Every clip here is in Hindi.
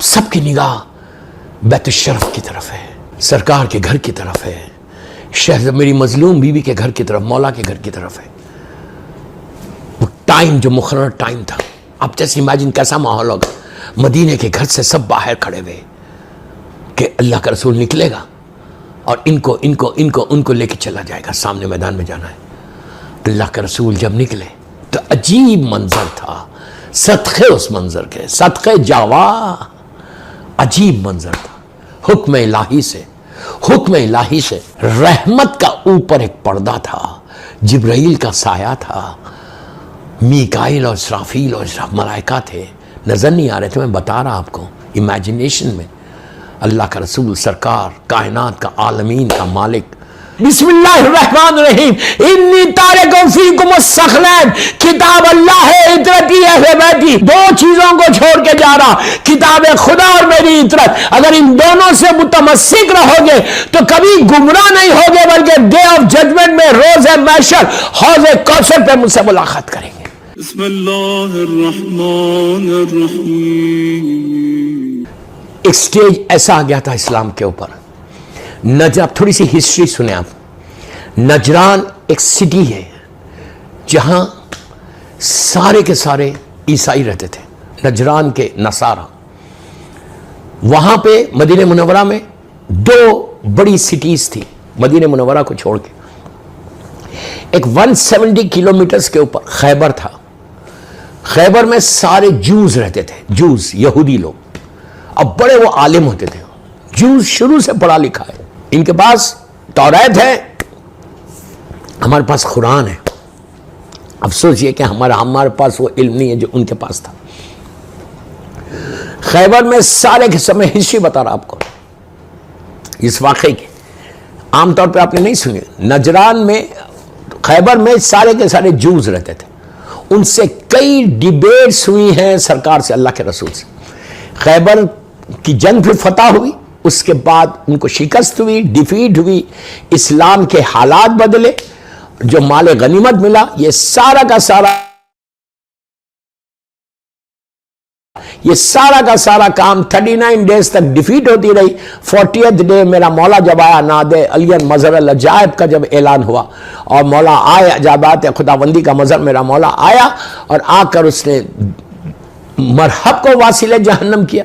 आप सबकी निगाह बैतुल शरफ की तरफ है, सरकार के घर की तरफ है, शहर मेरी मजलूम बीवी के घर की तरफ, मौला के घर की तरफ है। वो टाइम जो मुकर्रर टाइम था, आप जैसे इमेजिन कैसा माहौल होगा। मदीने के घर से सब बाहर खड़े हुए कि अल्लाह का रसूल निकलेगा और इनको इनको इनको उनको लेके चला जाएगा, सामने मैदान में जाना है। अल्लाह का रसूल जब निकले तो अजीब मंजर था, सदक़े उस मंजर के, सदक़े जावा, अजीब मंजर था। हुक्म इलाही से, हुक्म इलाही से रहमत का ऊपर एक पर्दा था, जिब्राइल का साया था, मीकाइल और इसराफील और मलाइका थे, नजर नहीं आ रहे थे। मैं बता रहा आपको, इमेजिनेशन में अल्लाह का रसूल सरकार, कायनात का आलमीन का मालिक। बिस्मिल्लाहिर्रहमानिर्रहीम, इन्नी तारिकुम फीकुम अस्सखलैन, किताब अल्लाह है, इतरती है बैठी। दो चीजों को छोड़ के जा रहा, किताब खुदा और मेरी इतरत। अगर इन दोनों से मुतमस्सिक रहोगे तो कभी गुमराह नहीं होगे, बल्कि डे ऑफ जजमेंट में, रोज महशर, हौज कौसर पे मुझसे मुलाकात करेंगे। एक स्टेज ऐसा आ गया था इस्लाम के ऊपर। आप थोड़ी सी हिस्ट्री सुने आप। नजरान एक सिटी है जहां सारे के सारे ईसाई रहते थे, नजरान के नसारा। वहां पे मदीने मुनव्वरा में दो बड़ी सिटीज थी, मदीने मुनव्वरा को छोड़ के। एक 170 किलोमीटर्स के ऊपर खैबर था। खैबर में सारे जूस रहते थे, जूस यहूदी लोग। अब बड़े वो आलिम होते थे, जूस शुरू से पढ़ा लिखा है, इनके पास तौरात है, हमारे पास कुरान है। अफसोस ये कि हमारे पास वो इल्म नहीं है जो उनके पास था। खैबर में सारे के समय, हिस्ट्री बता रहा आपको इस वाकई की, आमतौर पे आपने नहीं सुनी। नजरान में, खैबर में सारे के सारे जूस रहते थे, उनसे कई डिबेट्स हुई हैं सरकार से, अल्लाह के रसूल से। खैबर की जंग फिर फतह हुई, उसके बाद उनको शिकस्त हुई, डिफीट हुई, इस्लाम के हालात बदले, जो माले गनीमत मिला, ये सारा का सारा काम 39 डेज तक डिफीट होती रही। 40th डे मेरा मौला जब आया, नादे अलियन मजहर अल-अजायब का जब ऐलान हुआ और मौला आया, अजाबात खुदाबंदी का मजहर मेरा मौला आया और आकर उसने मरहब को वासिले जहन्नम किया,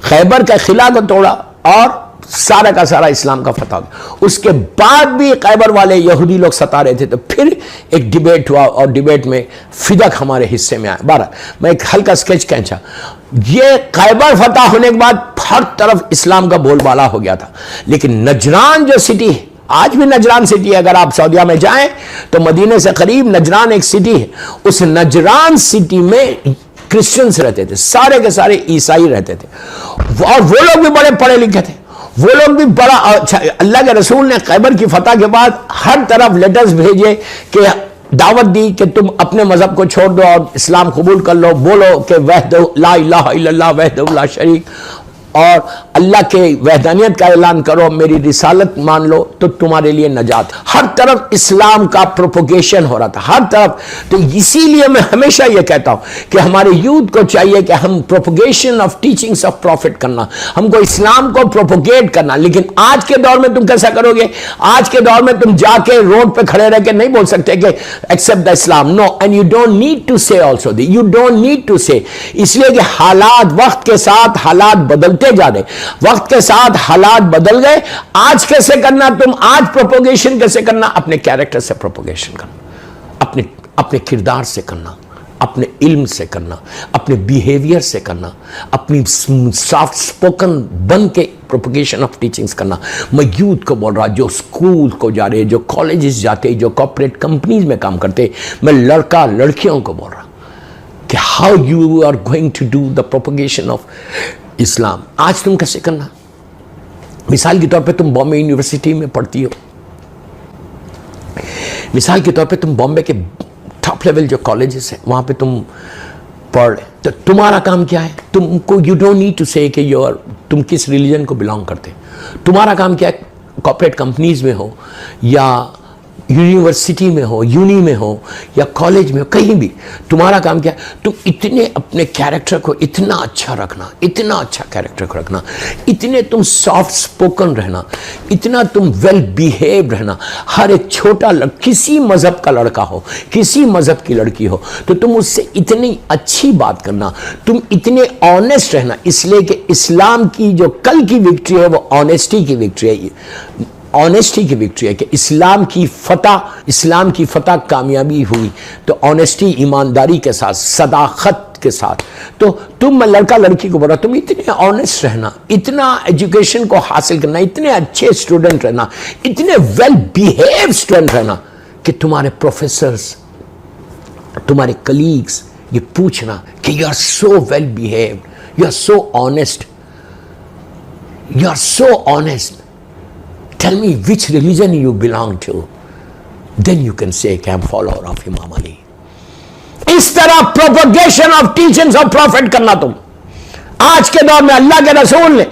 खैबर का खिला को तोड़ा और सारा का सारा इस्लाम का फतह। उसके बाद भी खैबर वाले यहूदी लोग सता रहे थे, तो फिर एक डिबेट हुआ और डिबेट में फिदक हमारे हिस्से में आया। बारह मैं एक हल्का स्केच खींचा। ये खैबर फतह होने के बाद हर तरफ इस्लाम का बोलबाला हो गया था, लेकिन नजरान जो सिटी है, आज भी नजरान सिटी है, अगर आप सऊदिया में जाएं तो मदीने से करीब नजरान एक सिटी है। उस नजरान सिटी में क्रिश्चियंस रहते थे, सारे के सारे ईसाई रहते थे, और वो लोग भी बड़े पढ़े लिखे थे, वो लोग भी बड़ा अच्छा। अल्लाह के रसूल ने खैबर की फतह के बाद हर तरफ लेटर्स भेजे कि दावत दी कि तुम अपने मजहब को छोड़ दो और इस्लाम कबूल कर लो, बोलो कि वहदहु ला इलाहा इल्लल्लाह वहदहु ला शरीक, और अल्लाह के वहदानियत का ऐलान करो, मेरी रिसालत मान लो तो तुम्हारे लिए नजात। हर तरफ इस्लाम का प्रोपोगेशन हो रहा था, हर तरफ। तो इसीलिए मैं हमेशा यह कहता हूं कि हमारे यूथ को चाहिए कि हम propagation of teachings of profit करना, हमको इस्लाम को प्रोपोगेट करना। लेकिन आज के दौर में तुम कैसा करोगे? आज के दौर में तुम जाके रोड पे खड़े रह के नहीं बोल सकते कि except the Islam, no, and you don't need to say also, you don't need to say, इसलिए कि हालात, वक्त के साथ हालात बदलते जा रहे, वक्त के साथ हालात बदल गए। आज कैसे करना तुम, आज प्रोपोगेशन कैसे करना? अपने कैरेक्टर से प्रोपोगेशन करना, अपने किरदार से करना, अपने इल्म से करना, अपने बिहेवियर से करना, अपनी सॉफ्ट स्पोकन बन के प्रोपोगेशन ऑफ टीचिंग्स करना। मैं यूथ को बोल रहा, जो स्कूल को जा रहे, जो कॉलेजेस जाते, जो कॉर्पोरेट कंपनीज में काम करते, मैं लड़का लड़कियों को बोल रहा कि how you are going to do the propagation of Islam. आज तुम कैसे करना? मिसाल के तौर पे तुम बॉम्बे यूनिवर्सिटी में पढ़ती हो, मिसाल के तौर पे तुम बॉम्बे के टॉप लेवल जो कॉलेजेस हैं वहां पे तुम पढ़ रहे, तो तुम्हारा काम क्या है? तुमको, you don't need to say कि तुम किस रिलीजन को बिलोंग करते। तुम्हारा काम क्या है? कॉर्पोरेट कंपनीज में हो या यूनिवर्सिटी में हो, यूनी में हो या कॉलेज में हो, कहीं भी तुम्हारा काम क्या है, तुम इतने अपने कैरेक्टर को इतना अच्छा रखना, इतना अच्छा कैरेक्टर को रखना, इतने तुम सॉफ्ट स्पोकन रहना, इतना तुम वेल बिहेव रहना। हर एक छोटा किसी मजहब का लड़का हो, किसी मजहब की लड़की हो, तो तुम उससे इतनी अच्छी बात करना, तुम इतने ऑनेस्ट रहना। इसलिए कि इस्लाम की जो कल की विक्ट्री है वो ऑनेस्टी की विक्ट्री है, ऑनेस्टी की विक्ट्री है कि इस्लाम की फतह कामयाबी हुई तो ऑनेस्टी, ईमानदारी के साथ, सदाकत के साथ। तो तुम, मैं लड़का लड़की को बोल रहा, तुम इतने ऑनेस्ट रहना, इतना एजुकेशन को हासिल करना, इतने अच्छे स्टूडेंट रहना, इतने वेल बिहेव स्टूडेंट रहना कि तुम्हारे प्रोफेसर्स, तुम्हारे कलीग्स ये पूछना कि you are so well behave, you are so honest, you are so honest, tell me which religion you belong to, then you can say कि I'm follower of Imam Ali। इस तरह propagation of teachings of profit करना। तुम आज के दौर में अल्लाह के रसूल ने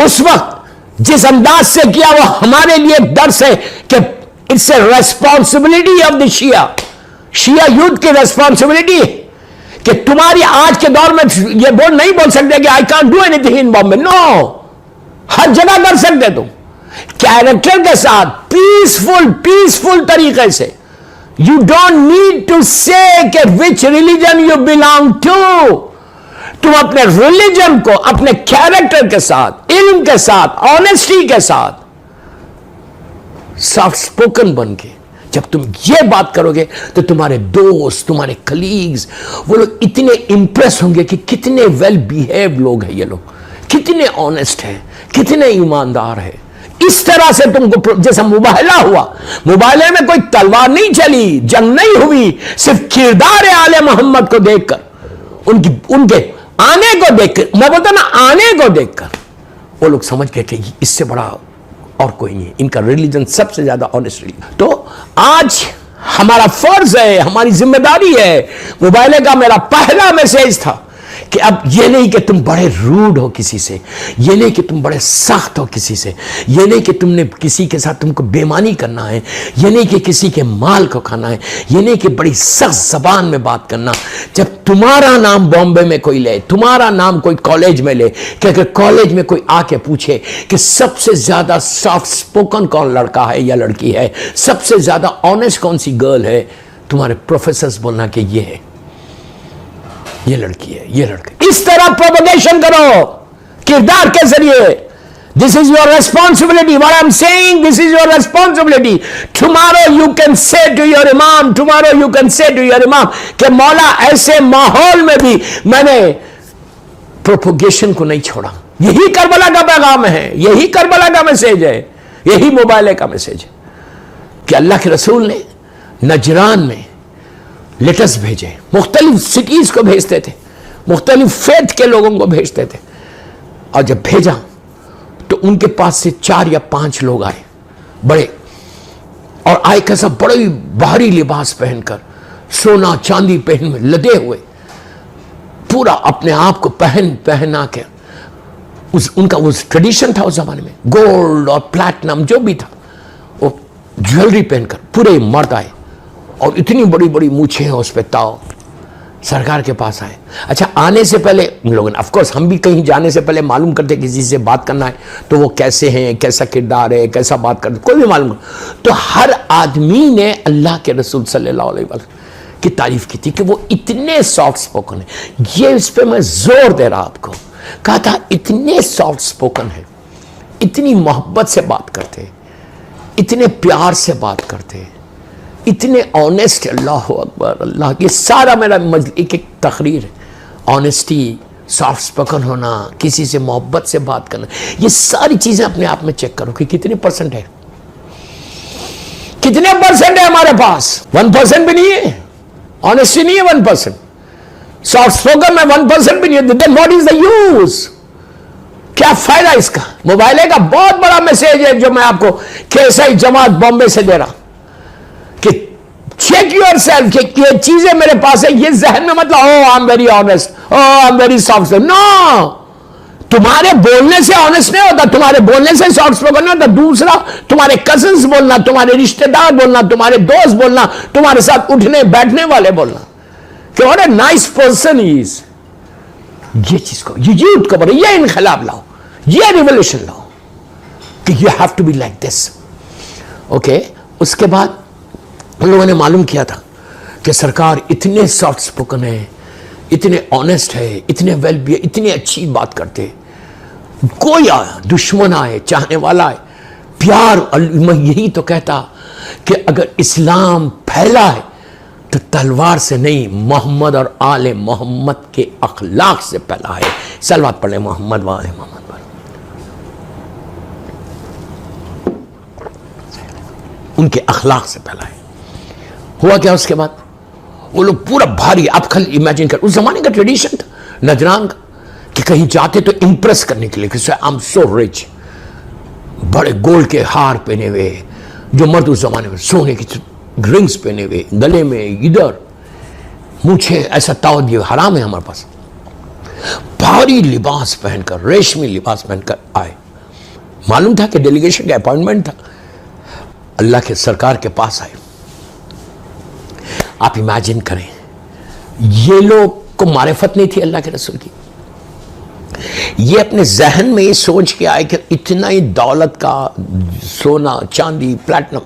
उस वक्त जिस अंदाज से किया वो हमारे लिए दर्स है कि it's a responsibility of the Shia youth की रेस्पॉन्सिबिलिटी है कि तुम्हारी आज के दौर में ये नहीं बोल सकते कि I can't do anything in Bombay. No, हर जगह कर सकते तुम, कैरेक्टर के साथ, पीसफुल तरीके से। You don't need to say कि which religion you belong to. तुम अपने रिलीजन को अपने कैरेक्टर के साथ, इल्म के साथ, ऑनेस्टी के साथ, सॉफ्ट स्पोकन बन के जब तुम ये बात करोगे तो तुम्हारे दोस्त, तुम्हारे कलीग्स, वो लोग इतने इंप्रेस होंगे कि कितने वेल बिहेव लोग हैं ये लोग, कितने ऑनेस्ट हैं, कितने ईमानदार हैं। इस तरह से तुमको, जैसा मुबाहला हुआ, मुबाहले में कोई तलवार नहीं चली, जंग नहीं हुई, सिर्फ किरदार आले मोहम्मद को देखकर, उनके आने को देखकर, मैं बोलता ना आने को देखकर वो लोग समझ गए कि इससे बड़ा और कोई नहीं, इनका रिलीजन सबसे ज्यादा ऑनेस्ट रिलीजन। तो आज हमारा फर्ज है, हमारी जिम्मेदारी है। मुबाहले का मेरा पहला मैसेज था कि अब ये नहीं कि तुम बड़े रूड हो किसी से, ये नहीं कि तुम बड़े सख्त हो किसी से, ये नहीं कि तुमने किसी के साथ तुमको बेईमानी करना है, ये नहीं कि किसी के माल को खाना है, ये नहीं कि बड़ी सख्त जबान में बात करना। जब तुम्हारा नाम बॉम्बे में कोई ले, तुम्हारा नाम कोई कॉलेज में ले, कि अगर कॉलेज में कोई आके पूछे कि सबसे ज्यादा सॉफ्ट स्पोकन कौन लड़का है या लड़की है, सबसे ज्यादा ऑनेस्ट कौन सी गर्ल है, तुम्हारे प्रोफेसर्स बोलना कि ये है, ये लड़की है, ये लड़का। इस तरह प्रोपगेशन करो किरदार के जरिए। This is your responsibility, what I am saying, this is your responsibility. Tomorrow you can say to your इमाम, tomorrow you can say to your इमाम कि मौला ऐसे माहौल में भी मैंने प्रोपगेशन को नहीं छोड़ा। यही करबला का पैगाम है, यही करबला का मैसेज है, यही मुबाहले का मैसेज है कि अल्लाह के रसूल ने नजरान में लेटर्स भेजे, मुख्तलिफ सिटीज को भेजते थे, मुख्तलिफ फेथ के लोगों को भेजते थे। और जब भेजा तो उनके पास से 4 या 5 लोग आए, बड़े, और आए कैसा, बड़े भारी लिबास पहनकर, सोना चांदी पहन में लदे हुए, पूरा अपने आप को पहना के, उनका उस ट्रेडिशन था उस जमाने में, गोल्ड और प्लैटिनम जो भी था वो ज्वेलरी पहनकर पूरे मर्द आए, और इतनी बड़ी बड़ी मूछें हैं उस पे ताव, सरकार के पास आए। अच्छा, आने से पहले उन लोगों ने, ऑफकोर्स हम भी कहीं जाने से पहले मालूम करते, किसी से बात करना है तो वो कैसे हैं, कैसा किरदार है, कैसा बात करते, कोई भी मालूम। तो हर आदमी ने अल्लाह के रसूल सल्लल्लाहु अलैहि वसल्लम की तारीफ की थी कि वो इतने सॉफ्ट स्पोकन है। ये इस पर मैं जोर दे रहा आपको, कहा था इतने सॉफ्ट स्पोकन है, इतनी मोहब्बत से बात करते, इतने प्यार से बात करते, इतने ऑनेस्ट। अल्लाह अकबर, अल्लाह, ये सारा मेरा एक एक तकरीर है। ऑनेस्टी, सॉफ्ट स्पोकन होना, किसी से मोहब्बत से बात करना, ये सारी चीजें अपने आप में चेक करो कि कितने परसेंट है, कितने परसेंट है हमारे पास। 1% भी नहीं है, ऑनेस्टी नहीं है 1%, सॉफ्ट स्पोकन में 1% भी नहीं है। Then what is the use, क्या फायदा इसका। मोबाइल का बहुत बड़ा मैसेज है जो मैं आपको केएसआई जमात बॉम्बे से दे रहा कि चेक योर सेल्फ कि ये चीजें मेरे पास है, ये जहन में मतलब oh I am very honest, oh I am very soft. No, तुम्हारे बोलने से ऑनेस्ट नहीं होता, तुम्हारे बोलने से सॉफ्ट स्पोकन होता। दूसरा, तुम्हारे कजिन्स बोलना, तुम्हारे रिश्तेदार बोलना, तुम्हारे दोस्त बोलना, तुम्हारे साथ उठने बैठने वाले बोलना कि what a nice person is. ये चीज को, ये यूथ को बोलो, ये इनकलाब लाओ, ये रिवोल्यूशन लाओ कि you have to be like this. Okay, उसके बाद उन लोगों ने मालूम किया था कि सरकार इतने सॉफ्ट स्पोकन है, इतने ऑनेस्ट है, इतने वेल बी, इतनी अच्छी बात करते, कोई आए, दुश्मन आए, चाहने वाला आए, प्यार। मैं यही तो कहता कि अगर इस्लाम फैला है तो तलवार से नहीं, मोहम्मद और आले मोहम्मद के अखलाक से फैला है। सलवात पढ़े मोहम्मद वाले मोहम्मद पर। उनके अखलाक से फैला है। हुआ क्या उसके बाद? वो लोग पूरा भारी, आप कल इमेजिन कर, उस जमाने का ट्रेडिशन था नजरान का कि कहीं जाते तो इंप्रेस करने के लिए कि आई एम सो रिच, बड़े गोल्ड के हार पहने हुए, जो मर्द उस जमाने में सोने की रिंग्स पहने हुए, गले में इधर मूछे, ऐसा तावत भी हराम है हमारे पास। भारी लिबास पहनकर, रेशमी लिबास पहनकर आए। मालूम था कि डेलीगेशन का अपॉइंटमेंट था, अल्लाह के सरकार के पास आए। आप इमेजिन करें, ये लोग को मारिफत नहीं थी अल्लाह के रसूल की। ये अपने जहन में ये सोच के आए कि इतना ही दौलत का, सोना चांदी प्लैटिनम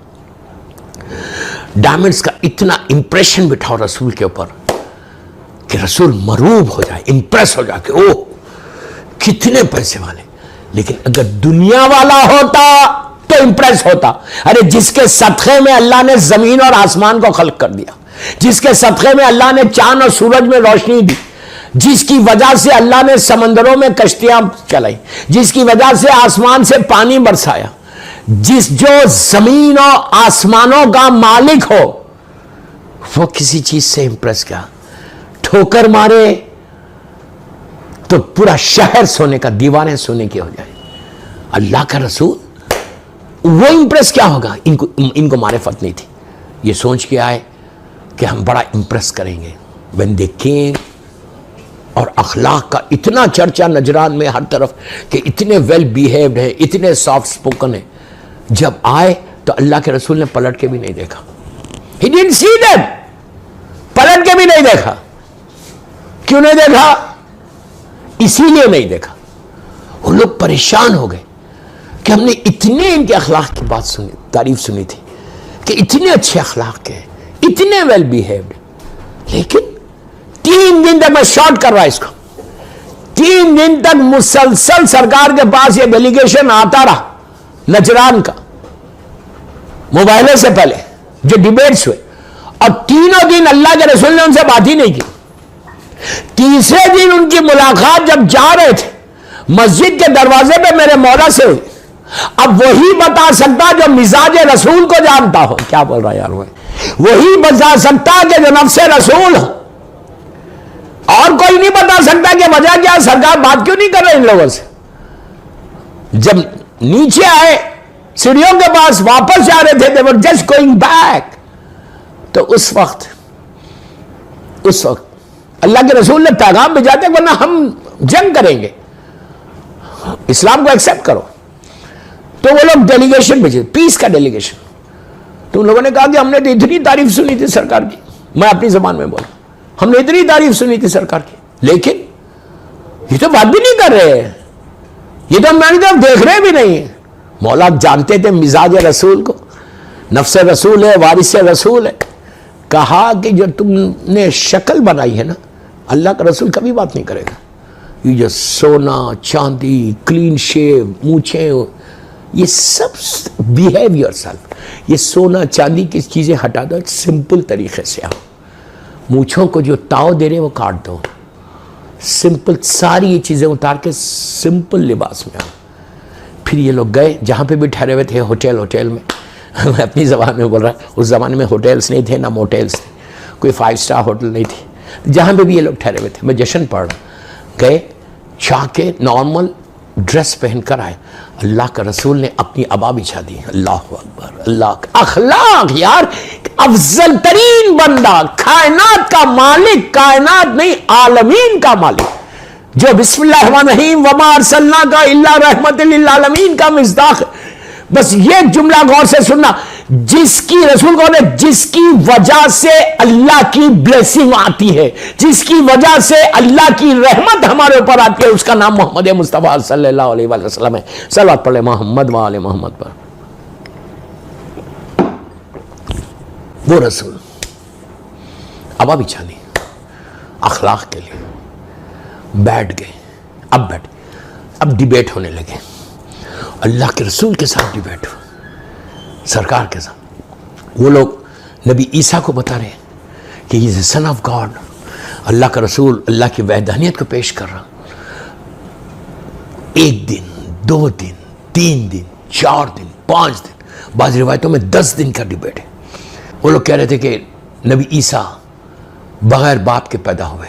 डायमंड्स का इतना इंप्रेशन बिठाओ रसूल के ऊपर कि रसूल मरूब हो जाए, इंप्रेस हो जाए कि ओह कितने पैसे वाले। लेकिन अगर दुनिया वाला होता तो इंप्रेस होता। अरे जिसके सदक़े में अल्लाह ने जमीन और आसमान को खल्क कर दिया, जिसके सदक़े में अल्लाह ने चांद और सूरज में रोशनी दी, जिसकी वजह से अल्लाह ने समंदरों में कश्तियां चलाई, जिसकी वजह से आसमान से पानी बरसाया, जो जमीन और आसमानों का मालिक हो, वो किसी चीज से इंप्रेस क्या, ठोकर मारे तो पूरा शहर सोने का, दीवारें सोने की हो जाए। अल्लाह का रसूल, वो इंप्रेस क्या होगा? इनको मारिफत नहीं थी। ये सोच के आए कि हम बड़ा इंप्रेस करेंगे। व्हेन दे केम, और अखलाक का इतना चर्चा नजरान में हर तरफ कि इतने वेल बिहेव्ड है, इतने सॉफ्ट स्पोकन है। जब आए तो अल्लाह के रसूल ने पलट के भी नहीं देखा। He didn't see them, पलट के भी नहीं देखा। क्यों नहीं देखा? इसीलिए नहीं देखा, वो लोग परेशान हो गए कि हमने इतने इनके अखलाक की बात सुनी, तारीफ सुनी थी कि इतने अच्छे अखलाक के, इतने वेल बिहेव्ड, लेकिन 3 दिन तक, मैं शॉर्ट कर रहा इसको, 3 दिन तक मुसलसल सरकार के पास ये डेलीगेशन आता रहा नजरान का, मोबाइलों से पहले जो डिबेट्स हुए, और तीनों दिन अल्लाह के रसूल ने उनसे बात ही नहीं की। तीसरे दिन उनकी मुलाकात जब जा रहे थे मस्जिद के दरवाजे पे मेरे मौला से हुई। अब वही बता सकता जो मिजाज रसूल को जानता हो। क्या बोल रहा है यार? वही बता सकता कि जो नफ्से रसूल हो, और कोई नहीं बता सकता कि वजह क्या, सरकार बात क्यों नहीं कर रहे इन लोगों से। जब नीचे आए सीढ़ियों के पास वापस जा रहे थे, they were just going back, तो उस वक्त अल्लाह के रसूल ने पैगाम भेजाते, वरना हम जंग करेंगे, इस्लाम को एक्सेप्ट करो। तो वो लोग डेलीगेशन भेजे, पीस का डेलीगेशन। तो उन लोगों ने कहा कि हमने तो इतनी तारीफ सुनी थी सरकार की, मैं अपनी जबान में बोला, हमने इतनी तारीफ सुनी थी सरकार की, लेकिन ये तो बात भी नहीं कर रहे हैं, ये तो हमारी तरफ देख रहे भी नहीं है। मौला जानते थे मिजाज रसूल को, नफ्स रसूल है, वारिस रसूल है। कहा कि जो तुमने शक्ल बनाई है ना, अल्लाह का रसूल कभी बात नहीं करेगा। ये जो सोना चांदी, क्लीन शेव, मूछें, ये सब बिहेव योरसेल्फ। ये सोना चांदी की चीजें हटा दो, सिंपल तरीके से आओ। मूछों को जो ताव दे रहे वो काट दो, सिंपल सारी ये चीजें उतार के सिंपल लिबास में आओ। फिर ये लोग गए जहाँ पे भी ठहरे हुए थे, होटल में मैं अपनी ज़बान में बोल रहा, उस ज़माने में होटल्स नहीं थे ना मोटेल्स थे, कोई 5 स्टार होटल नहीं थी। जहाँ पे भी ये लोग ठहरे हुए थे, मैं जश्न पढ़ रहा, गए चाके नॉर्मल ड्रेस पहन कर आए। अल्लाह का रसूल ने अपनी अबा बिछा दी। अल्लाह अकबर, अल्लाह अखलाक यार, अफजल तरीन बंदा, कायनात का मालिक, कायनात नहीं आलमीन का मालिक, जो बिस्मिल्लाहिर्रहमानिर्रहीम वमा अरसलनाका इल्ला रहमतल लिल आलमीन का मिस्दाक। बस ये जुमला गौर से सुनना, जिसकी रसूल कौन है? जिसकी वजह से अल्लाह की ब्लेसिंग आती है, जिसकी वजह से अल्लाह की रहमत हमारे ऊपर आती है, उसका नाम मोहम्मद मुस्तफा सल्लल्लाहु अलैहि वसल्लम है। सल्लल्लाहु पढ़े मोहम्मद व आले मोहम्मद पर। वो रसूल अब बिछानी अखलाक के लिए बैठ गए। अब डिबेट होने लगे, अल्लाह के रसूल के साथ डिबेट हो, सरकार के साथ। वो लोग नबी ईसा को बता रहे हैं कि is a son of God, Allah का रसूल अल्लाह की वहदानियत को पेश कर रहा। 1 दिन 2 दिन 3 दिन 4 दिन 5 दिन, बाज़ रिवायतों में 10 दिन का डिबेट है। वो लोग कह रहे थे कि नबी ईसा बगैर बाप के पैदा हुए,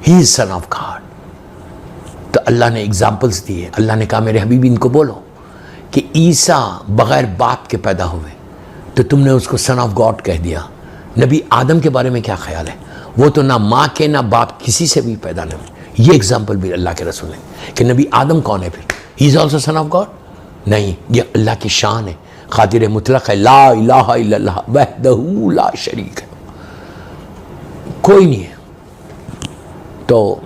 he is sun of God. तो अल्लाह ने एग्जाम्पल्स दिए। अल्लाह ने कहा मेरे हबीब इनको बोलो कि ईसा बगैर बाप के पैदा हुए, तो तुमने उसको सन ऑफ गॉड कह दिया। नबी आदम के बारे में क्या ख्याल है? वो तो ना माँ के ना बाप किसी से भी पैदा नहीं हुए। ये एग्जाम्पल भी अल्लाह के रसूल ने कि नबी आदम कौन है फिर? He is also sun of God? नहीं, ये अल्लाह की शान है, खातिर मुतलक है, ला इलाहा इल्लल्लाह वहदहू ला शरीक है, कोई नहीं है। तो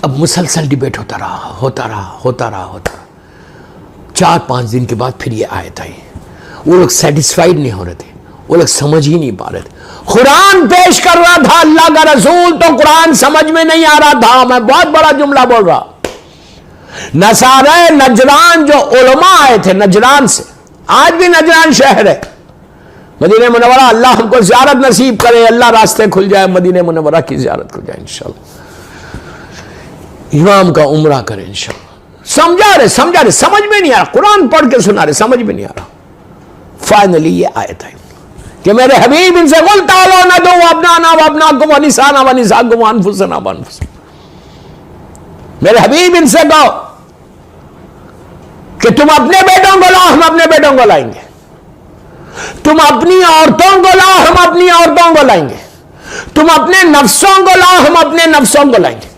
अब मुसलसल डिबेट होता रहा। 4-5 दिन के बाद फिर ये आयत आई। वो लोग सेटिस्फाइड नहीं हो रहे थे, वो लोग समझ ही नहीं पा रहे थे। कुरान पेश कर रहा था अल्लाह का रसूल, तो कुरान समझ में नहीं आ रहा था। मैं बहुत बड़ा जुमला बोल रहा। नसारे नजरान जो उलमा आए थे नजरान से, आज भी नजरान शहर है, मदीने मुनव्वरा, अल्लाह हमको ज़ियारत नसीब करे, अल्लाह रास्ते खुल जाए, मदीने मुनव्वरा की ज़ियारत खुल जाए इंशाल्लाह, इमाम का उम्रा करे इंशाल्लाह। समझा रहे समझ में नहीं आ रहा, कुरान पढ़ के सुना रहे, समझ में नहीं आ रहा। फाइनली ये आयत है कि मेरे हबीब इनसे कुल तालो न दो अपना वनिसाकुम अनफुसना वअनफुसकुम। मेरे हबीब इनसे कहो कि तुम अपने बेटों को लाओ, हम अपने बेटों को लाएंगे, तुम अपनी औरतों को लाओ, हम अपनी औरतों को लाएंगे, तुम अपने नफ्सों को लाओ, हम अपने नफ्सों को लाएंगे।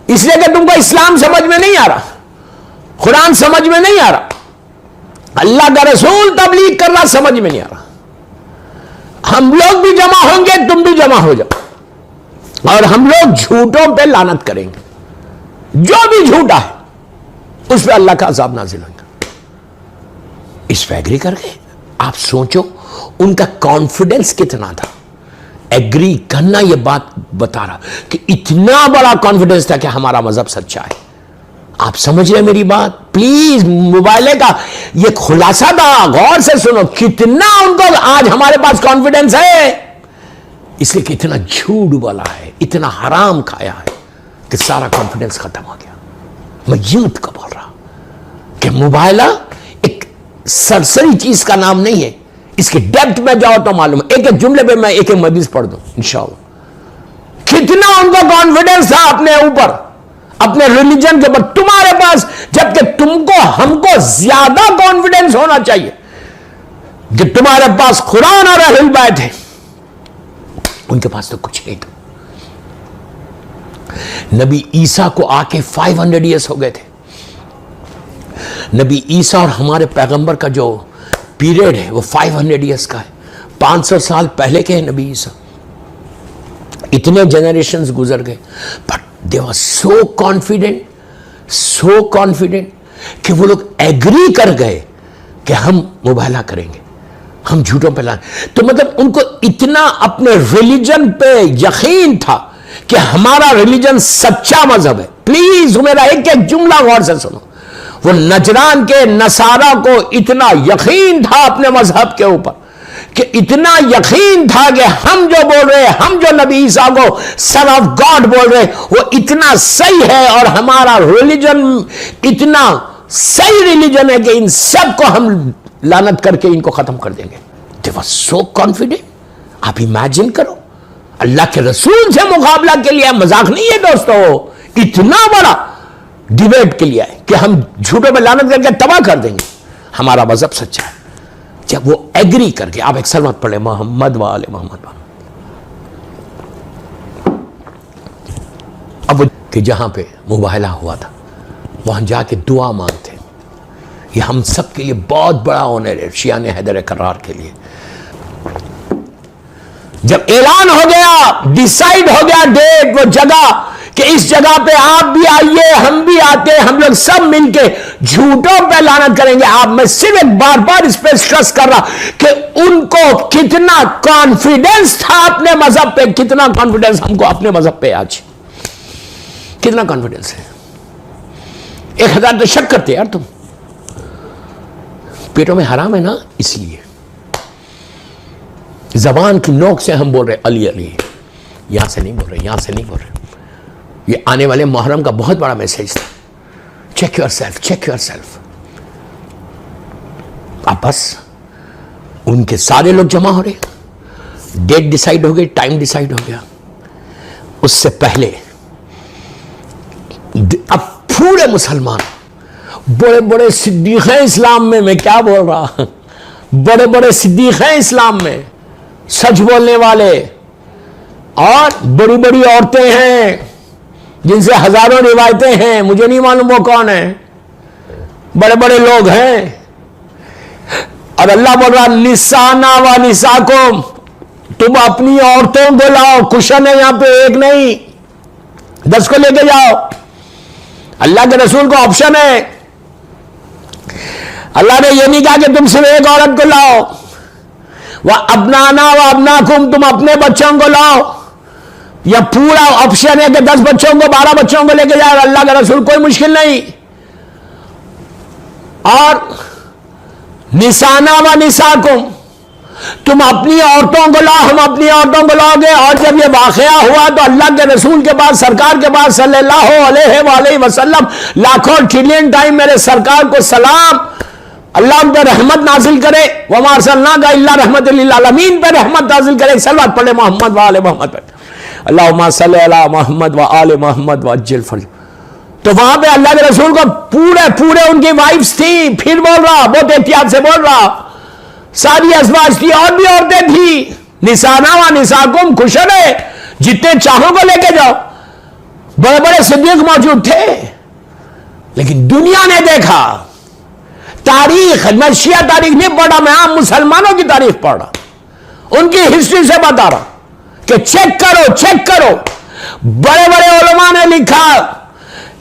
इसलिए कि तुमको इस्लाम समझ में नहीं आ रहा, कुरान समझ में नहीं आ रहा, अल्लाह का रसूल तबलीग कर रहा, समझ में नहीं आ रहा। हम लोग भी जमा होंगे, तुम भी जमा हो जाओ, और हम लोग झूठों पे लानत करेंगे। जो भी झूठा है उस पर अल्लाह का अज़ाब नाज़िल होगा। इस पे एग्री कर गए। आप सोचो उनका कॉन्फिडेंस कितना था, एग्री करना। यह बात बता रहा कि इतना बड़ा कॉन्फिडेंस था कि हमारा मजहब सच्चा है। आप समझ रहे मेरी बात? प्लीज मोबाइल का ये खुलासा था, गौर से सुनो, कितना उनको आज हमारे पास कॉन्फिडेंस है, इसलिए कितना झूठ बोला है, इतना हराम खाया है कि सारा कॉन्फिडेंस खत्म हो गया। मैं यूथ का बोल रहा कि मोबाइल एक सरसरी चीज का नाम नहीं है, इसके डेप्थ में जाओ तो मालूम है। एक एक जुमले पे मैं एक एक मदीस पढ़ दूं इंशाअल्लाह। कितना उनको कॉन्फिडेंस था अपने ऊपर, अपने रिलीजन के ऊपर, तुम्हारे पास, जबकि तुमको हमको ज्यादा कॉन्फिडेंस होना चाहिए कि तुम्हारे पास कुरान और अहले बैत है, उनके पास तो कुछ नहीं था। नबी ईसा को आके 500 ईयर्स हो गए थे। नबी ईसा और हमारे पैगंबर का जो पीरियड है वो 500 ईयर्स का है। 500 साल पहले के हैं नबी ईसा। इतने जनरेशंस गुजर गए, but they were so confident कि वो लोग एग्री कर गए कि हम मुबाहला करेंगे, हम झूठों पे लाएं। तो मतलब उनको इतना अपने रिलीजन पे यकीन था कि हमारा रिलीजन सच्चा मजहब है। प्लीज मेरा एक एक जुमला गौर से सुनो। वो नजरान के नसारा को इतना यकीन था अपने मजहब के ऊपर, कि इतना यकीन था कि हम जो बोल रहे हैं, हम जो नबी ईसा को सन ऑफ गॉड बोल रहे हैं, वो इतना सही है और हमारा रिलीजन इतना सही रिलीजन है कि इन सब को हम लानत करके इनको खत्म कर देंगे। दे वर सो कॉन्फिडेंट। आप इमेजिन करो, अल्लाह के रसूल से मुकाबला के लिए, मजाक नहीं है दोस्तों, इतना बड़ा डिबेट के लिए है कि हम झूठों में लानत करके तबाह कर देंगे, हमारा मजहब सच्चा है। जब वो एग्री करके, आप एक सलमत पढ़े मोहम्मद वाले मोहम्मद, अब वो कि जहाँ पे मुबाहला हुआ था वहाँ जाके दुआ मांगते। ये हम सब के लिए बहुत बड़ा ऑनर है, शियाने हैदर करार के लिए। जब ऐलान हो गया, डिसाइड हो गया डेट, वो जगह कि इस जगह पे आप भी आइए, हम भी आते हैं, हम लोग सब मिलके झूठों पे लानत करेंगे। आप, मैं सिर्फ एक बार बार इस पे स्ट्रेस कर रहा कि उनको कितना कॉन्फिडेंस था अपने मजहब पे, कितना कॉन्फिडेंस हमको अपने मजहब पे आज, कितना कॉन्फिडेंस है। 1000 तो शक करते यार, तुम पेटों में हराम है ना, इसलिए जबान की नोक से हम बोल रहे अली अली, यहां से नहीं बोल रहे, यहां से नहीं बोल रहे। ये आने वाले मुहर्रम का बहुत बड़ा मैसेज था। Check yourself, check yourself. अब बस उनके सारे लोग जमा हो रहे, डेट डिसाइड हो गई, टाइम डिसाइड हो गया। उससे पहले अब पूरे मुसलमान, बड़े बड़े सिद्दीक हैं इस्लाम में, मैं क्या बोल रहा, बड़े बड़े सिद्दीक हैं इस्लाम में, सच बोलने वाले, और बड़ी बड़ी औरतें हैं जिनसे हजारों रिवायतें हैं, मुझे नहीं मालूम वो कौन है, बड़े बड़े लोग हैं। और अल्लाह बोल रहा निसाना व निसाकुम, तुम अपनी औरतों को लाओ, कुशन है यहां पे, एक नहीं 10 को लेके जाओ। अल्लाह के रसूल को ऑप्शन है, अल्लाह ने यह नहीं कहा कि तुम सिर्फ एक औरत को लाओ। वह अपनाना व अपनाकुम, तुम अपने बच्चों को लाओ, या पूरा ऑप्शन है कि 10 बच्चों को, 12 बच्चों को लेके जाए अल्लाह का रसूल, कोई मुश्किल नहीं। और निसाना व निसाकुम, तुम अपनी औरतों को लाओ, हम अपनी औरतों को लाओगे। और जब ये वाकया हुआ तो अल्लाह के रसूल के पास, सरकार के पास सल्लल्लाहु अलैहि वसल्लम, लाखों ट्रिलियन टाइम मेरे सरकार को सलाम, अल्लाह उन पर रहमत नाजिल करे, वमा अरसलनाका इल्ला रहमतल लिल आलमीन पे रहमत नाजिल करे। सलवात पढ़े मोहम्मद व आले मोहम्मद पे, अल्लाहुम्मा सल्लि अला मोहम्मद व आले मोहम्मद व अज्जिल फरज। तो वहां पे अल्लाह के रसूल को पूरे उनकी वाइफ्स थी, फिर बोल रहा, बहुत एहतियात से बोल रहा, सारी अज़वाज थी, और भी औरतें थी। निसाना व निसाकुम, खुशन है, जितने चाहो को लेके जाओ। बड़े बड़े सिद्दीक मौजूद थे, लेकिन दुनिया ने देखा, तारीख, मैं शिया तारीख नहीं पढ़ रहा, मैं आम मुसलमानों की तारीख पढ़ रहा, उनकी हिस्ट्री से बता रहा कि चेक करो, चेक करो। बड़े बड़े उलमा ने लिखा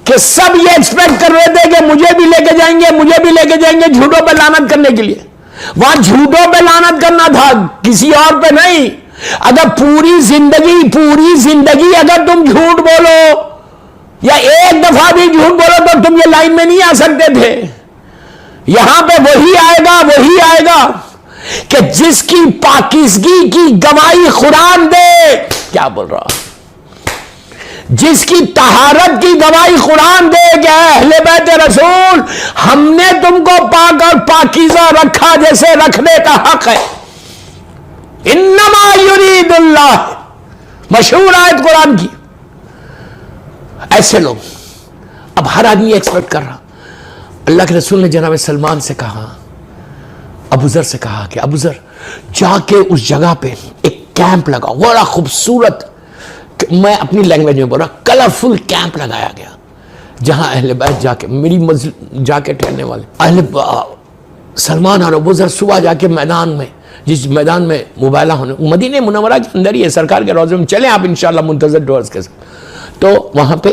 कि सब ये एक्सपेक्ट कर रहे थे कि मुझे भी लेके जाएंगे, मुझे भी लेके जाएंगे झूठों पे लानत करने के लिए। वहां झूठों पे लानत करना था, किसी और पे नहीं। अगर पूरी जिंदगी अगर तुम झूठ बोलो, या एक दफा भी झूठ बोलो, तो तुम ये लाइन में नहीं आ सकते थे। यहां पे वही आएगा कि जिसकी पाकीज़गी की गवाही कुरान दे, क्या बोल रहा, जिसकी तहारत की गवाही कुरान दे कि अहले बैत रसूल, हमने तुमको पाक और पाकीज़ा रखा जैसे रखने का हक है। इन्नमा युरीदुल्लाह, मशहूर आयत कुरान की। ऐसे लोग, अब हर आदमी एक्सपेक्ट कर रहा। अल्लाह के रसूल ने जनाब सलमान से कहा, अबूजर से कहा कि अबूजर जाके उस जगह पे एक कैंप लगा, बड़ा खूबसूरत, मैं अपनी लैंग्वेज में बोल रहा, कलरफुल कैंप लगाया गया, जहां अहले बैत जाके, मेरी मस्जिद जाके ठहरने वाले अहले सलमान और अबूजर सुबह जाके मैदान में, जिस मैदान में मुबाहला होने, मदीने मुनव्वरा के अंदर ही है, सरकार के रोज़े में, चले आप इंशाल्लाह मुंतज़र डोर्स के साथ। तो वहां पे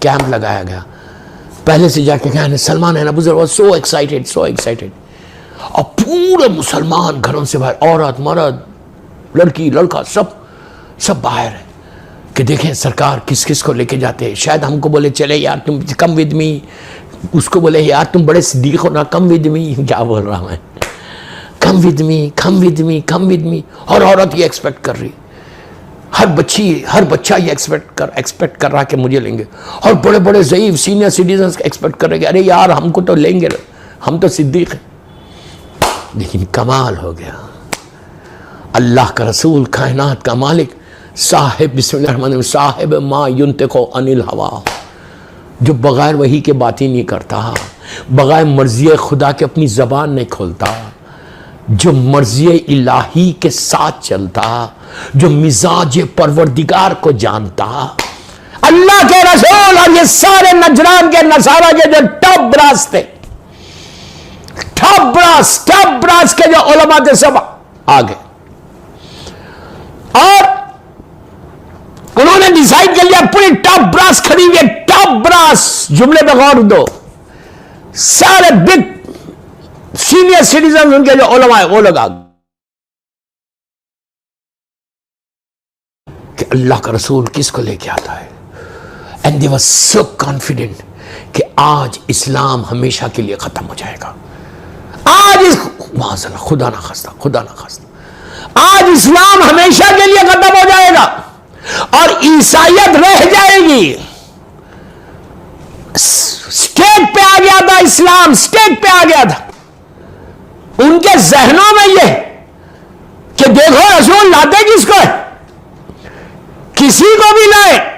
कैंप लगाया गया। पहले से जाके कहने Salman and Abuzar was so excited, और पूरे मुसलमान घरों से बाहर, औरत मर्द, लड़की लड़का, सब बाहर है कि देखें सरकार किस किस को लेके जाते हैं। शायद हमको बोले चले यार तुम कम विद मी, उसको बोले यार तुम बड़े सिद्दीक हो ना, कम विद मी, क्या बोल रहा मैं, कम विद मी। और औरत ये एक्सपेक्ट कर रही, हर बच्चा ये एक्सपेक्ट कर रहा कि मुझे लेंगे। और बड़े बड़े ज़ईफ सीनियर सिटीजन एक्सपेक्ट कर रहे कि अरे यार हमको तो लेंगे, हम तो सिद्दीक हैं। लेकिन कमाल हो गया, अल्लाह का रसूल, कायनात का मालिक, साहिब बिस्मिल्लाहिर्रहमानिर्रहीम, साहिब मा युंतिक़ु अनिल हवा, जो बगैर वही के बात ही नहीं करता, बगैर मर्ज़ी खुदा के अपनी ज़बान नहीं खोलता, जो मर्ज़ी इलाही के साथ चलता, जो मिजाज परवरदिगार को जानता। अल्लाह के रसूल और ये सारे नजरान के नसारा के जो टॉप ब्रास थे, टॉप ब्रास के जो उलमा थे, सब आ गए और उन्होंने डिसाइड कर लिया, पूरी टॉप ब्रास खड़ी हुई है। टॉप ब्रास, जुमले पे गौर दो, सारे बिग सीनियर सिटीजन उनके जो उलमा है वो लोग आ गए कि अल्लाह का रसूल किसको लेके आता है। And they were so confident कि आज इस्लाम हमेशा के लिए खत्म हो जाएगा। आज इस खुदा ना खास्ता आज इस्लाम हमेशा के लिए खत्म हो जाएगा और ईसाइयत रह जाएगी। स्टेज पे आ गया था इस्लाम, स्टेज पे आ गया था। उनके जहनों में यह कि देखो रसूल लाते किसको है, किसी को भी लाए,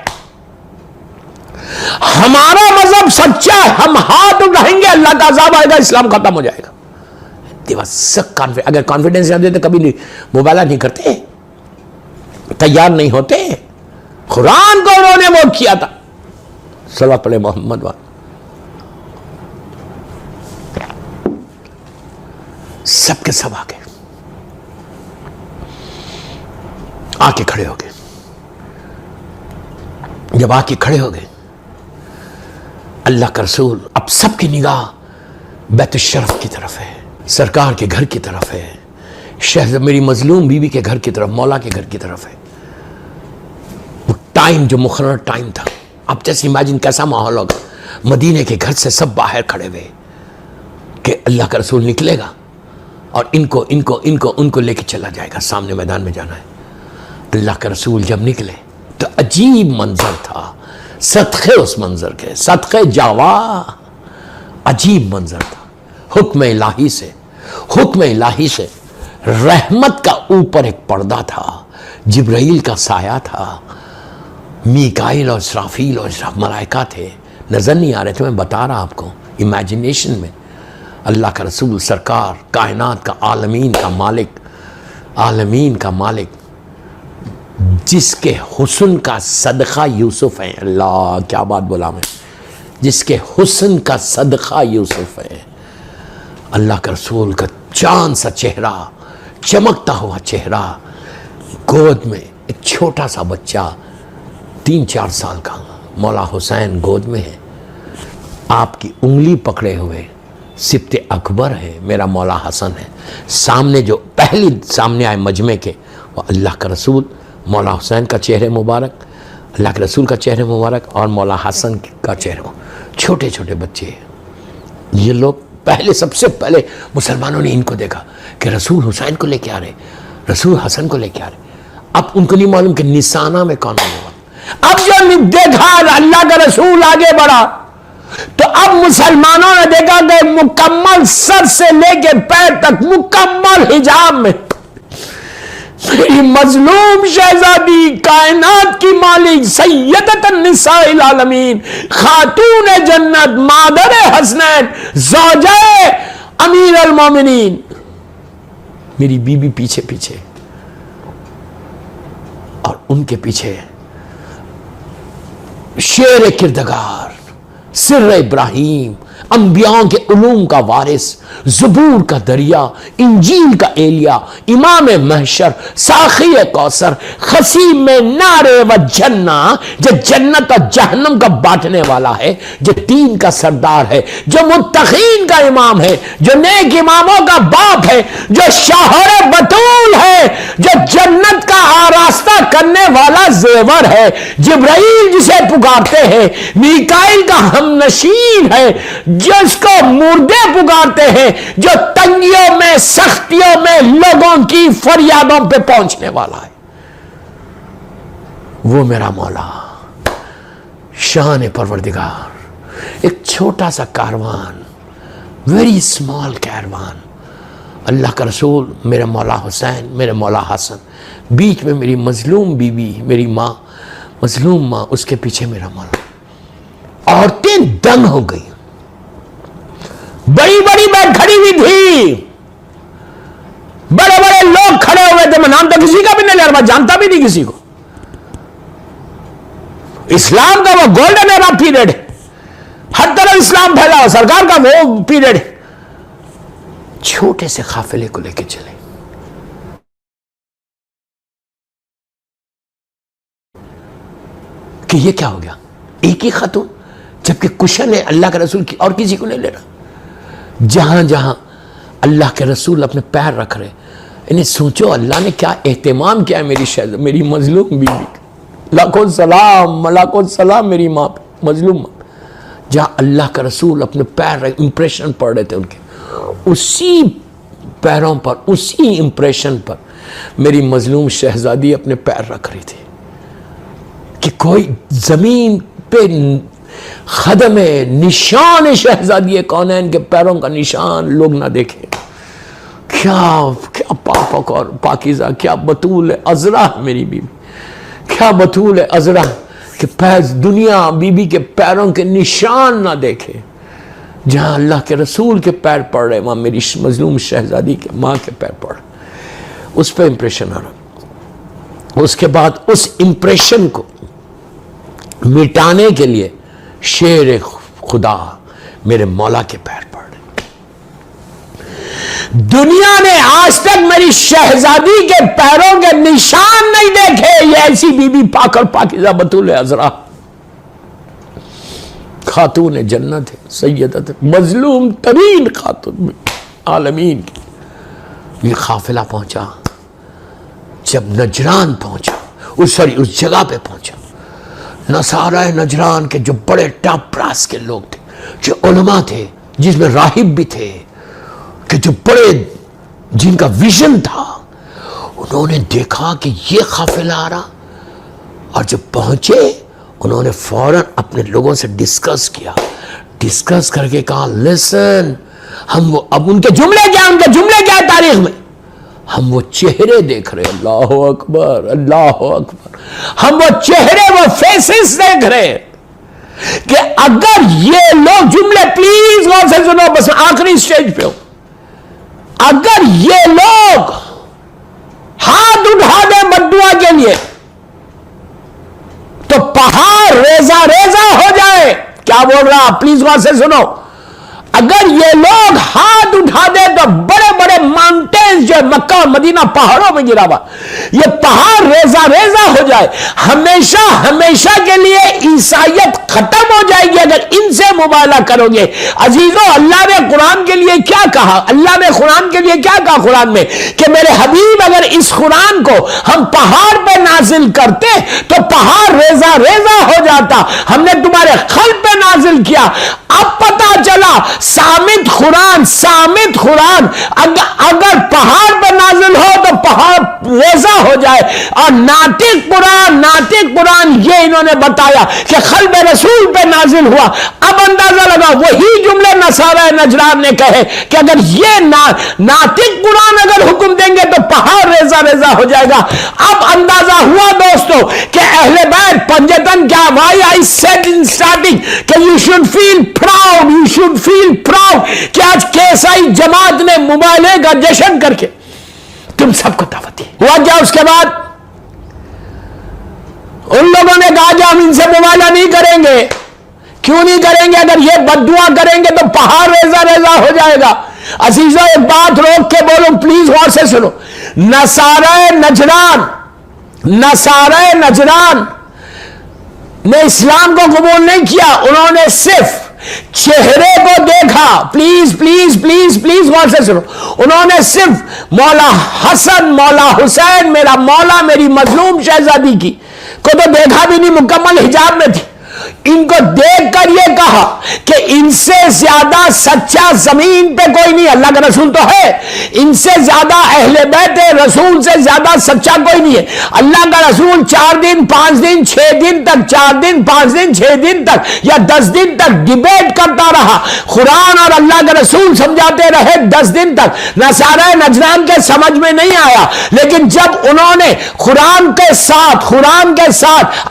हमारा मजहब सच्चा है, हम हाथ उठाएंगे, अल्लाह का अज़ाब आएगा, इस्लाम खत्म हो जाएगा। अगर कॉन्फिडेंस नहीं देते कभी नहीं मुबाला नहीं करते, तैयार नहीं होते। कुरान को उन्होंने वो किया था। सल्लल्लाहु अलैहि मोहम्मद वाला सबके सब आके खड़े हो गए। जब आके खड़े हो गए, अल्लाह का रसूल, अब सबकी निगाह बैतुल शरफ की तरफ है, सरकार के घर की तरफ है, शहर मेरी मजलूम बीवी के घर की तरफ, मौला के घर की तरफ है। वो टाइम जो मुकर्रर टाइम था, अब जैसे इमेजिन कैसा माहौल होगा। मदीने के घर से सब बाहर खड़े हुए कि अल्लाह का रसूल निकलेगा और उनको लेके चला जाएगा, सामने मैदान में जाना है। अल्लाह का रसूल जब निकले तो अजीब मंजर था, सदक़े उस मंजर के, सदक़े जावा, अजीब मंजर था। हुक्म इलाही से रहमत का ऊपर एक पर्दा था, जिब्राइल का साया था, मीकाइल और इसराफील और मलाइका थे, नजर नहीं आ रहे थे, मैं बता रहा आपको इमेजिनेशन में। अल्लाह का रसूल सरकार, कायनात का आलमीन का मालिक, जिसके हुस्न का सदका यूसुफ है। अल्लाह क्या बात बोला मैं, जिसके हुस्न का सदका यूसुफ है। अल्लाह के रसूल का चांद सा चेहरा, चमकता हुआ चेहरा, गोद में एक छोटा सा बच्चा 3-4 साल का, मौला हुसैन गोद में है, आपकी उंगली पकड़े हुए सिब्ते अकबर है, मेरा मौला हसन है। सामने जो पहली सामने आए मजमे के, वो अल्लाह का रसूल, मौला हुसैन का चेहरे मुबारक, अल्लाह के रसूल का चेहरे मुबारक और मौला हसन का चेहरा। छोटे छोटे बच्चे, ये लोग सबसे पहले मुसलमानों ने इनको देखा कि रसूल हुसैन को लेके आ रहे, रसूल हसन को लेके आ रहे। अब उनको नहीं मालूम कि निशाना में कौन होगा। अब जो देखा अल्लाह का रसूल आगे बढ़ा तो अब मुसलमानों ने देखा कि मुकम्मल सर से लेके पैर तक मुकम्मल हिजाब में मेरी मजलूम शहजादी, कायनात की मालिक, सैयदतन निसाइल आलमीन, खातून जन्नत, मादर हसनैन, ज़ौजाए अमीर अल मोमिनीन, मेरी बीबी पीछे पीछे और उनके पीछे शेर किरदगार, सिर इब्राहीम, अंबियाओं के उलूम का वारिस, ज़बूर का दरिया, इंजील का एलिया, इमाम महशर, साखी कौसर, खसीम में नारे व जन्ना, जो जन्नत और जहन्नम का बांटने वाला है, जो दीन का सरदार है, जो मुत्तकीन का इमाम है, जो नेक इमामों का बाप है, जो शाहर बतूल है, जो जन्नत का आरास्ता करने वाला जेवर है, जिब्राइल जिसे पुकारते हैं, मीकाइल का हमनशीन है, जिसको मुर्दे पुकारते हैं, जो तंगियों में, सख्तियों में लोगों की फरियादों पे पहुंचने वाला है, वो मेरा मौला शान परवरदिगार। एक छोटा सा कारवान, वेरी स्मॉल कारवान, अल्लाह का रसूल, मेरे मौला हुसैन, मेरे मौला हसन, बीच में मेरी मजलूम बीवी, मेरी माँ, मजलूम माँ, उसके पीछे मेरा मौला। औरतें दंग हो गई, बड़ी बड़ी बैठ खड़ी हुई थी, बड़े बड़े लोग खड़े हुए थे, मैं नाम तो किसी का भी नहीं ले रहा, जानता भी नहीं किसी को। इस्लाम का वो गोल्डन एरा पीरियड है, हर तरफ इस्लाम फैला हो, सरकार का वो पीरियड है। छोटे से काफिले को लेके चले, कि ये क्या हो गया, एक ही खातून, जबकि कुशन है अल्लाह के रसूल की और किसी को नहीं ले रहा। जहां जहां अल्लाह के रसूल अपने पैर रख रहे, इन्हें सोचो अल्लाह ने क्या एहतमाम किया है मेरी मजलूम बीवी। लाखों सलाम मेरी माँ पे, मजलूम माँ पे। जहां अल्लाह का रसूल अपने पैर इंप्रेशन पड़ रहे थे उनके, उसी पैरों पर, उसी इंप्रेशन पर मेरी मजलूम शहजादी अपने पैर रख रही थी कि कोई जमीन पे खदम निशान शहजादी कौनैन के पैरों का निशान लोग ना देखें। क्या क्या पाक और पाकीज़ा, क्या बतूल है अजरा मेरी बीवी, क्या बतूल है अजरा कि पैर दुनिया बीबी के पैरों के निशान ना देखे। जहां अल्लाह के रसूल के पैर पड़ रहे, वहां मेरी मजलूम शहजादी के माँ के पैर पड़ रहे, उस पर इंप्रेशन आ रहा। उसके बाद उस इंप्रेशन को मिटाने के लिए शेर खुदा मेरे मौला के पैर पड़ रहे। दुनिया ने आज तक मेरी शहजादी के पैरों के निशान नहीं देखे। ये ऐसी बीबी पाकर पाकीज़ा बतूल अज़रा, खातून जन्नत है, सैयदत है, मजलूम तरीन खातून आलमीन की। ये काफिला पहुंचा, जब नजरान पहुंचा, उस जगह पे पहुंचा, नसारा नजरान के जो बड़े टॉप क्लास के लोग थे, जो उलमा थे, जिसमें राहिब भी थे, कि जो बड़े जिनका विजन था, उन्होंने देखा कि ये काफिला आ रहा, और जब पहुंचे उन्होंने फौरन अपने लोगों से डिस्कस किया। डिस्कस करके कहा, लिसन, हम वो, अब उनके जुमले क्या है तारीख में, हम वो चेहरे देख रहे, अल्लाह अकबर अल्लाह अकबर, हम वो चेहरे, वो फेसेस देख रहे कि अगर ये लोग, जुमले प्लीज गौर से सुनो, बस आखिरी स्टेज पे हो, अगर ये लोग हाथ उठा दे बद्दुआ के लिए तो पहाड़ रेजा रेजा हो जाए। क्या बोल रहा, प्लीज गौर से सुनो, अगर ये लोग हाथ उठा दे तो बड़े बड़े माउंटेन्स जो मक्का और मदीना पहाड़ों में गिरा हुआ, ये पहाड़ रेजा रेजा हो जाए, हमेशा हमेशा के लिए ईसाइयत खत्म हो जाएगी अगर इनसे मुबाला करोगे। अजीजों, अल्लाह ने कुरान के लिए क्या कहा, अल्लाह ने कुरान के लिए क्या कहा कुरान में, कि मेरे हबीब अगर इस कुरान को हम पहाड़ पर नाजिल करते तो पहाड़ रेजा रेजा हो जाता, हमने तुम्हारे खल्ब पे नाजिल किया। अब पता चला सामित कुरान अगर पहाड़ पर नाजिल हो तो पहाड़ रेजा हो जाए, और नातिक कुरान ये इन्होंने बताया कि खल्ब रसूल पे नाजिल हुआ। अब अंदाजा लगा, वही जुमले नसारा नजरान ने कहे कि अगर ये नातिक कुरान अगर हुक्म देंगे तो पहाड़ रेजा रेजा हो जाएगा। अब अंदाजा हुआ दोस्तों कि अहले बैत पंजतन क्या, why I said in starting कि यू शुड फील प्राउड, कि आज केसाई जमात ने मुबाले का जश्न करके तुम सबको दावत दी। हुआ क्या उसके बाद, उन लोगों ने कहा कि हम इनसे मुबाला नहीं करेंगे। क्यों नहीं करेंगे, अगर ये बद्दुआ करेंगे तो पहाड़ रेजा रेजा हो जाएगा। अजीजों, एक बात रोक के बोलो, प्लीज गौर से सुनो, नसारा नजरान ने इस्लाम को कबूल नहीं किया, उन्होंने सिर्फ चेहरे को देखा। प्लीज गौर से सुनो, उन्होंने सिर्फ मौला हसन, मौला हुसैन, मेरा मौला मेरी मजलूम शहजादी की को तो देखा भी नहीं, मुकम्मल हिजाब में थी। इनको देखकर ये कहा कि इनसे ज्यादा सच्चा जमीन पे कोई नहीं, अल्लाह का रसूल तो है, इनसे ज्यादा अहले बैत रसूल से ज्यादा सच्चा कोई नहीं है। अल्लाह का रसूल 4 दिन 5 दिन 6 दिन तक, 4 दिन 5 दिन 6 दिन तक या 10 दिन तक डिबेट करता रहा, कुरान और अल्लाह के रसूल समझाते रहे 10 दिन तक। नसारा नजरान के समझ में नहीं आया, लेकिन जब उन्होंने कुरान के साथ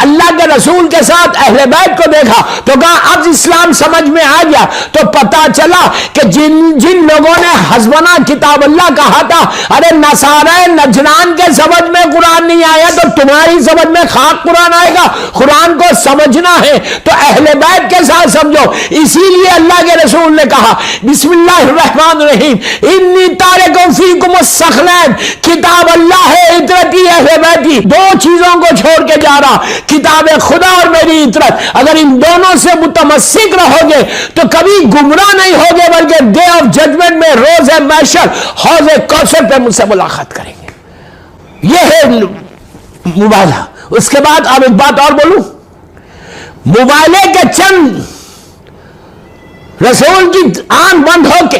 अल्लाह के रसूल के साथ अहले बैत को को देखा तो कहा अब इस्लाम समझ में आ गया। तो पता चला कि जिन जिन लोगों ने हस्बना किताब अल्लाह कहा था, अरे नसारा नजरान के समझ में कुरान नहीं आया तो तुम्हारी समझ में खाक कुरान आएगा। कुरान को समझना है तो अहले बैत के साथ समझो। इसीलिए अल्लाह के रसूल ने कहा बिस्मिल्लाहिर्रहमानिर्रहीम इन्नी तारिकुम फीकुम सखलैन, किताब अल्लाह है, इतरत ही अहले बैत की। दो चीजों को छोड़ के जा रहा, किताब खुदा और मेरी इतरत। अगर इन दोनों से मुतमस्सिक रहोगे तो कभी गुमराह नहीं होगे, बल्कि डे ऑफ जजमेंट में रोज महशर हौज कौसर पे मुझसे मुलाकात करेंगे। यह है मुबाला। उसके बाद अब एक बात और बोलूं, मुबाले के चंद रसूल की आंख बंद होके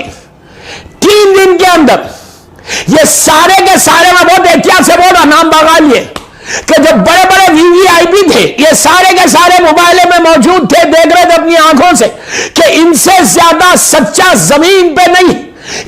3 दिन के अंदर ये सारे के सारे, मैं बहुत एहतियात से बोल रहा, नाम बगा लिए, कि जब बड़े बड़े वीवीआईपी थे ये सारे के सारे मोबाइल में मौजूद थे, देख रहे थे अपनी आंखों से कि इनसे ज्यादा सच्चा जमीन पे नहीं,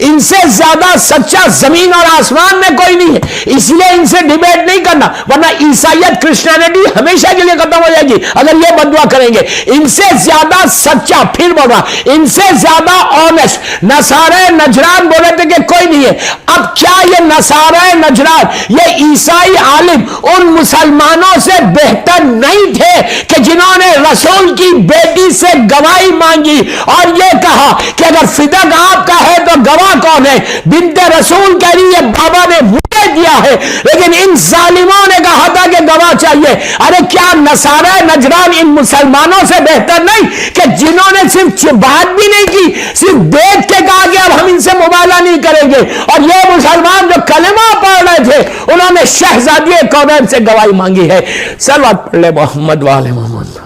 इनसे ज्यादा सच्चा जमीन और आसमान में कोई नहीं है, इसलिए इनसे डिबेट नहीं करना, वरना ईसाइयत क्रिश्चियनिटी हमेशा के लिए खत्म हो जाएगी अगर ये बदुआ करेंगे। इनसे ज्यादा सच्चा, फिर बोला, इनसे ज्यादा ऑनेस्ट नसारे नजरान बोले थे कि कोई नहीं है। अब क्या ये नसारे नजरान, ये ईसाई आलिम उन मुसलमानों से बेहतर नहीं थे कि जिन्होंने रसूल की बेटी से गवाही मांगी और ये कहा कि अगर फिदक आपका है तो गवाह कौन है? बिनते रसूल कह रही है बाबा ने मुझे दिया है, लेकिन इन जालिमों ने कहा था कि गवाह चाहिए। अरे क्या नसारा नजरान इन मुसलमानों से बेहतर नहीं कि जिन्होंने सिर्फ बात भी नहीं की, सिर्फ देख के कहा कि अब हम इनसे मुबाला नहीं करेंगे, और ये मुसलमान जो कलमा पढ़ रहे थे उन्होंने शहजादी कौनैन से गवाही मांगी है। सल्लल्लाहु अलैहि मोहम्मद वाले मोहम्मद।